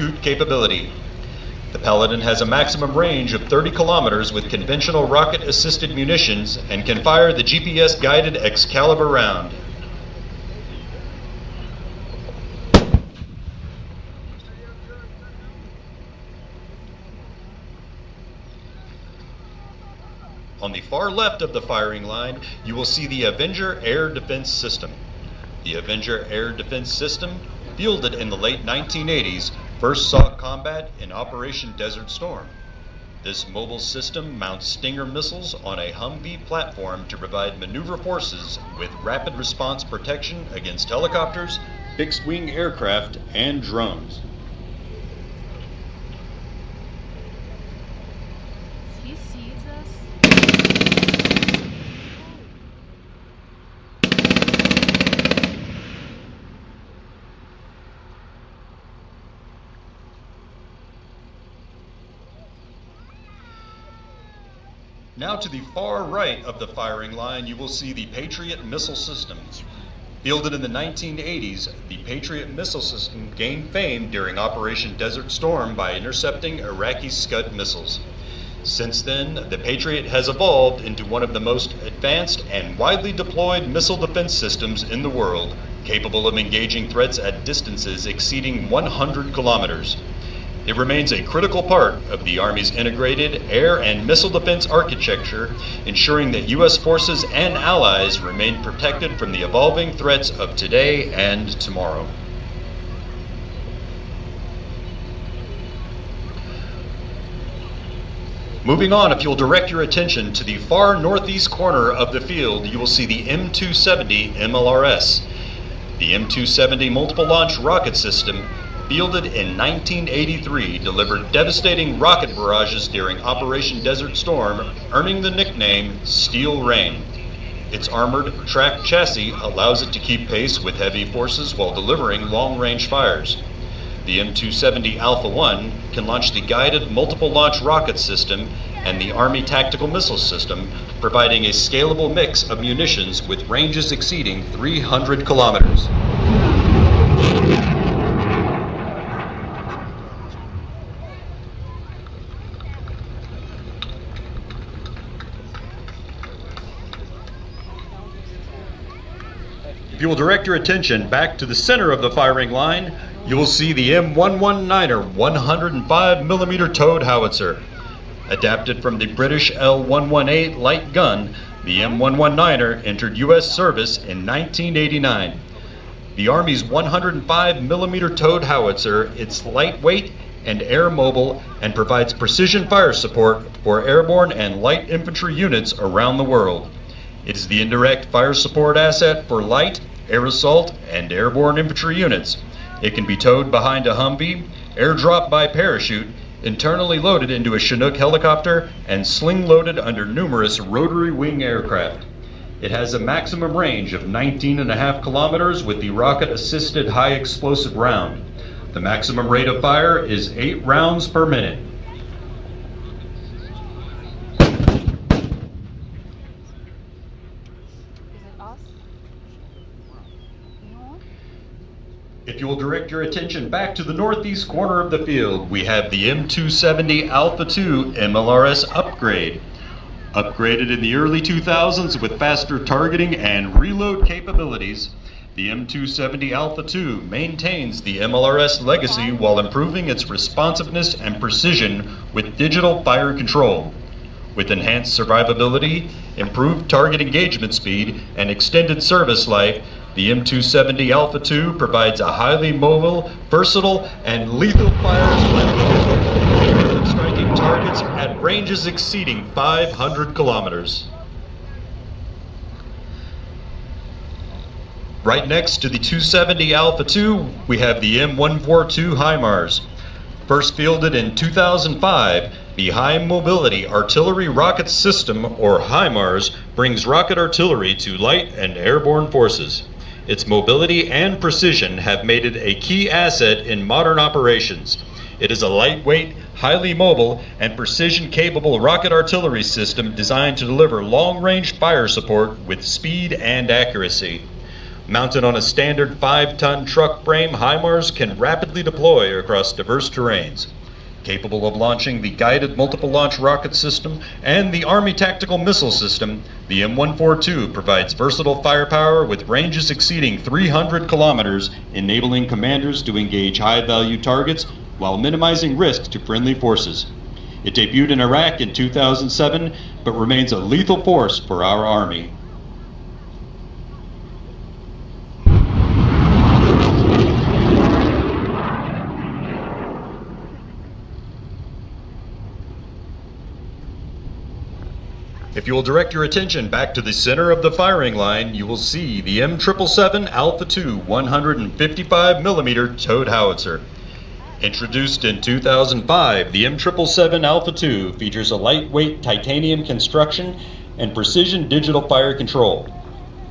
scoot capability. The Paladin has a maximum range of 30 kilometers with conventional rocket-assisted munitions and can fire the GPS-guided Excalibur round. On the far left of the firing line, you will see the Avenger Air Defense System. The Avenger Air Defense System, fielded in the late 1980s, first saw combat in Operation Desert Storm. This mobile system mounts Stinger missiles on a Humvee platform to provide maneuver forces with rapid response protection against helicopters, fixed-wing aircraft, and drones. He sees us. Now to the far right of the firing line, you will see the Patriot missile system. Fielded in the 1980s, the Patriot missile system gained fame during Operation Desert Storm by intercepting Iraqi Scud missiles. Since then, the Patriot has evolved into one of the most advanced and widely deployed missile defense systems in the world, capable of engaging threats at distances exceeding 100 kilometers. It remains a critical part of the Army's integrated air and missile defense architecture, ensuring that U.S. forces and allies remain protected from the evolving threats of today and tomorrow. Moving on, if you'll direct your attention to the far northeast corner of the field, you will see the M270 MLRS. The M270 multiple launch rocket system, fielded in 1983, delivered devastating rocket barrages during Operation Desert Storm, earning the nickname Steel Rain. Its armored track chassis allows it to keep pace with heavy forces while delivering long-range fires. The M270 Alpha 1 can launch the guided multiple launch rocket system and the Army Tactical Missile System, providing a scalable mix of munitions with ranges exceeding 300 kilometers. If you will direct your attention back to the center of the firing line, you will see the M119er 105mm towed howitzer. Adapted from the British L118 light gun, the M119er entered U.S. service in 1989. The Army's 105mm towed howitzer is lightweight and air mobile and provides precision fire support for airborne and light infantry units around the world. It is the indirect fire support asset for light, air assault, and airborne infantry units. It can be towed behind a Humvee, airdropped by parachute, internally loaded into a Chinook helicopter, and sling-loaded under numerous rotary wing aircraft. It has a maximum range of 19.5 kilometers with the rocket-assisted high-explosive round. The maximum rate of fire is 8 rounds per minute. If you will direct your attention back to the northeast corner of the field, we have the M270 Alpha 2 MLRS upgrade. Upgraded in the early 2000s with faster targeting and reload capabilities, the M270 Alpha 2 maintains the MLRS legacy while improving its responsiveness and precision with digital fire control. With enhanced survivability, improved target engagement speed, and extended service life, the M270 Alpha 2 provides a highly mobile, versatile, and lethal fire platform, striking targets at ranges exceeding 500 kilometers. Right next to the 270 Alpha 2, we have the M142 HIMARS. First fielded in 2005, the High Mobility Artillery Rocket System, or HIMARS, brings rocket artillery to light and airborne forces. Its mobility and precision have made it a key asset in modern operations. It is a lightweight, highly mobile, and precision-capable rocket artillery system designed to deliver long-range fire support with speed and accuracy. Mounted on a standard 5-ton truck frame, HIMARS can rapidly deploy across diverse terrains. Capable of launching the Guided Multiple Launch Rocket System and the Army Tactical Missile System, the M142 provides versatile firepower with ranges exceeding 300 kilometers, enabling commanders to engage high-value targets while minimizing risks to friendly forces. It debuted in Iraq in 2007, but remains a lethal force for our Army. If you will direct your attention back to the center of the firing line, you will see the M777 Alpha II 155mm towed howitzer. Introduced in 2005, the M777 Alpha II features a lightweight titanium construction and precision digital fire control.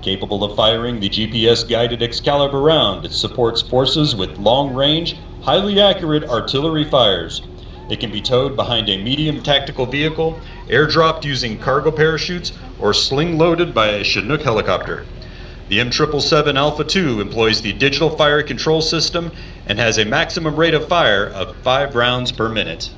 Capable of firing the GPS-guided Excalibur round, it supports forces with long-range, highly accurate artillery fires. It can be towed behind a medium tactical vehicle, airdropped using cargo parachutes, or sling-loaded by a Chinook helicopter. The M777 Alpha II employs the digital fire control system and has a maximum rate of fire of 5 rounds per minute.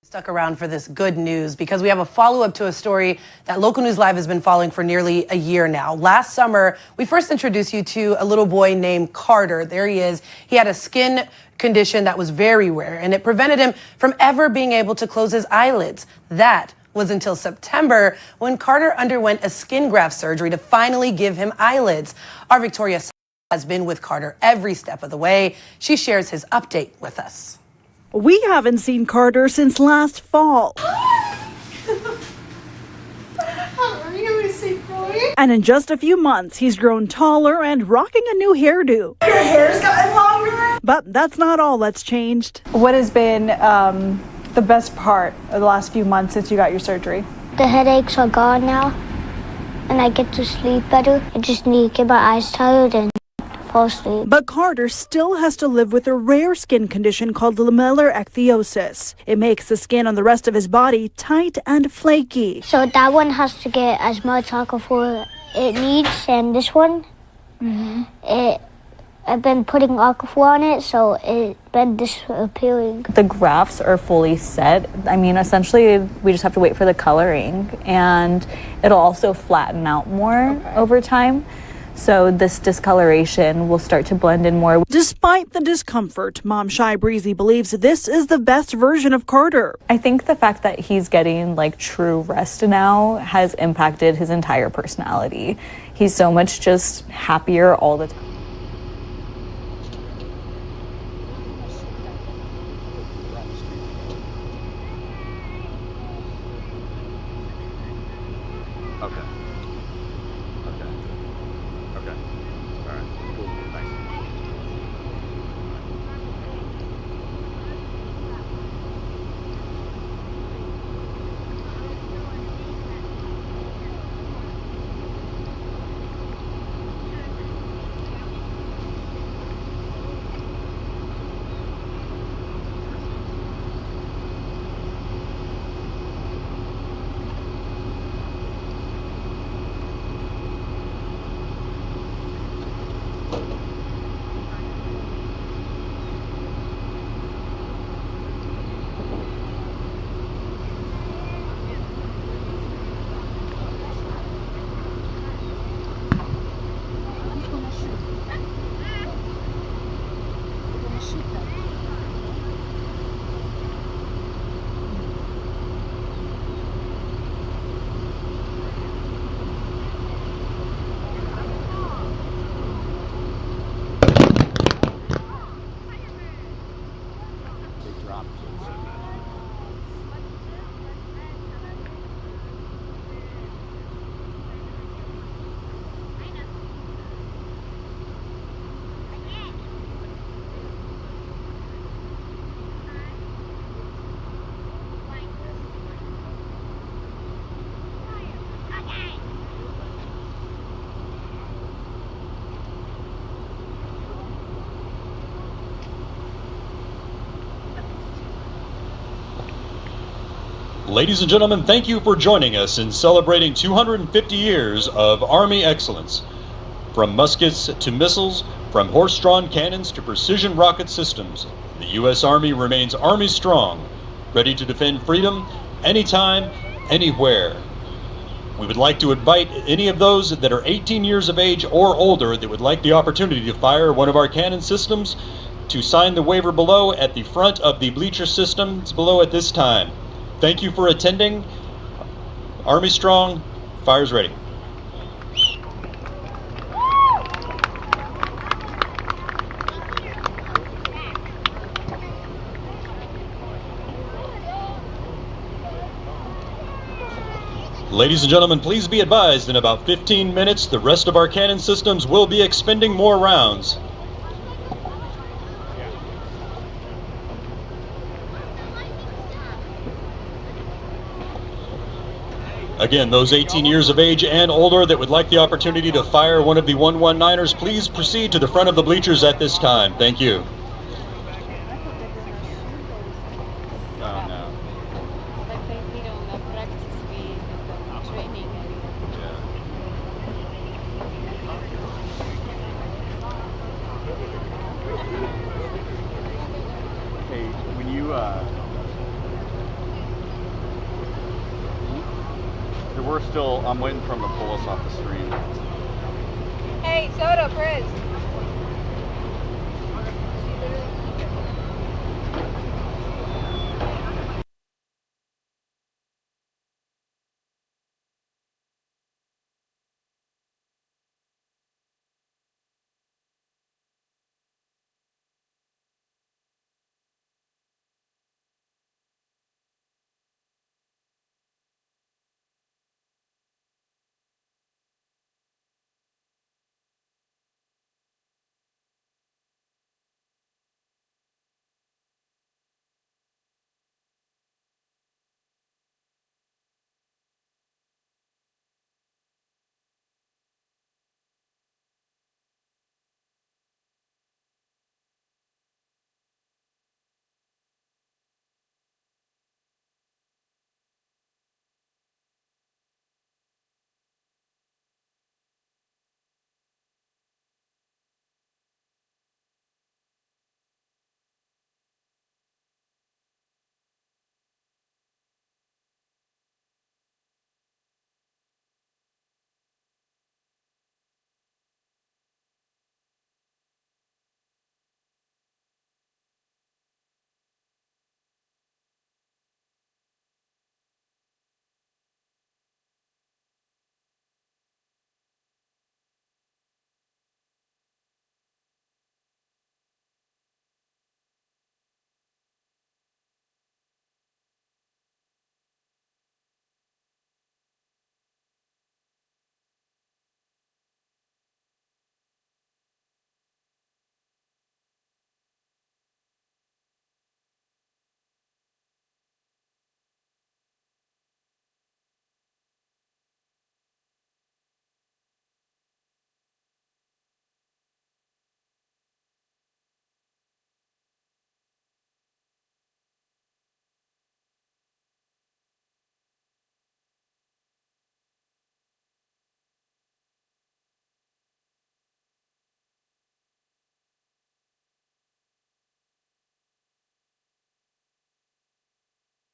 Stuck around for this good news because we have a follow-up to a story that Local News Live has been following for nearly a year now. Last summer, we first introduced you to a little boy named Carter. There he is. He had a skin condition that was very rare, and it prevented him from ever being able to close his eyelids. That was until September when Carter underwent a skin graft surgery to finally give him eyelids. Our Victoria has been with Carter every step of the way. She shares his update with us. We haven't seen Carter since last fall. And in just a few months, he's grown taller and rocking a new hairdo. Your hair's gotten longer. But that's not all that's changed. What has been the best part of the last few months since you got your surgery? The headaches are gone now, and I get to sleep better. I just need to get my eyes tired and fall asleep. But Carter still has to live with a rare skin condition called lamellar ecthyosis. It makes the skin on the rest of his body tight and flaky. So that one has to get as much Aquaphor it needs, and this one, I've been putting Aquaphor on it, so it's been disappearing. The grafts are fully set. I mean, essentially, we just have to wait for the coloring, and it'll also flatten out more over time. So this discoloration will start to blend in more. Despite the discomfort, Mom Shy Breezy believes this is the best version of Carter. I think the fact that he's getting like true rest now has impacted his entire personality. He's so much just happier all the time. Okay. Okay. All right. Cool. Thanks. Ladies and gentlemen, thank you for joining us in celebrating 250 years of Army excellence. From muskets to missiles, from horse-drawn cannons to precision rocket systems, the U.S. Army remains Army strong, ready to defend freedom anytime, anywhere. We would like to invite any of those that are 18 years of age or older that would like the opportunity to fire one of our cannon systems to sign the waiver below at the front of the bleacher systems below at this time. Thank you for attending. Army strong, fire's ready. Ladies and gentlemen, please be advised in about 15 minutes, the rest of our cannon systems will be expending more rounds. Again, those 18 years of age and older that would like the opportunity to fire one of the 119ers, please proceed to the front of the bleachers at this time. Thank you. Oh, no. But we don't practice with training. Hey, when you I'm waiting for him to pull us off the stream. Hey, soda, Chris.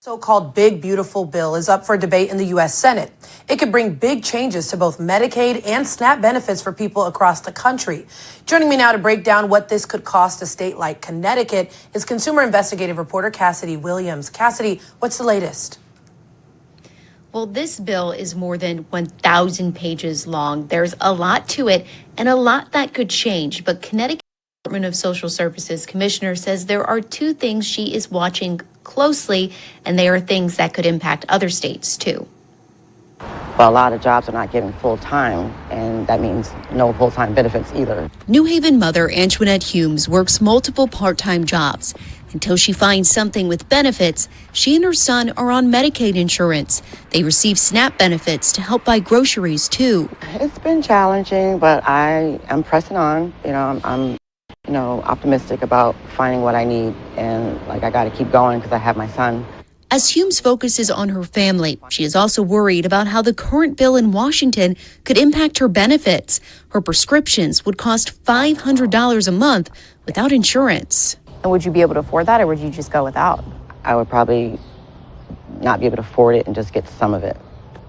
So-called Big Beautiful Bill is up for debate in the U.S. Senate. It could bring big changes to both Medicaid and SNAP benefits for people across the country. Joining me now to break down what this could cost a state like Connecticut is consumer investigative reporter Cassidy Williams. Cassidy, what's the latest? Well, this bill is more than 1,000 pages long. There's a lot to it and a lot that could change. But Connecticut Department of Social Services Commissioner says there are two things she is watching closely, and they are things that could impact other states too. Well, a lot of jobs are not given full time, and that means no full-time benefits either. New Haven mother Antoinette Humes works multiple part-time jobs. Until she finds something with benefits, she and her son are on Medicaid insurance. They receive SNAP benefits to help buy groceries too. It's been challenging, but I am pressing on. I'm optimistic about finding what I need, and I got to keep going because I have my son. As Humes focuses on her family, she is also worried about how the current bill in Washington could impact her benefits. Her prescriptions would cost $500 a month without insurance. And would you be able to afford that, or would you just go without? I would probably not be able to afford it and just get some of it,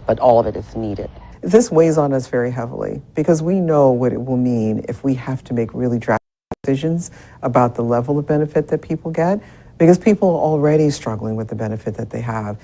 but all of it is needed. This weighs on us very heavily because we know what it will mean if we have to make really drastic decisions about the level of benefit that people get, because people are already struggling with the benefit that they have.